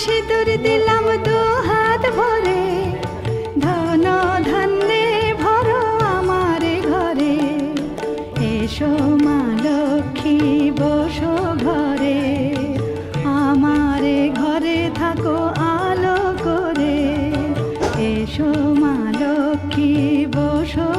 সিঁদুর দিলাম দু হাত ভরে, ধন ধান্যে ভরো আমার ঘরে। এসো মা লক্ষ্মী বসো ঘরে, আমার ঘরে থাকো আলো করে। এসো মা লক্ষ্মী বসো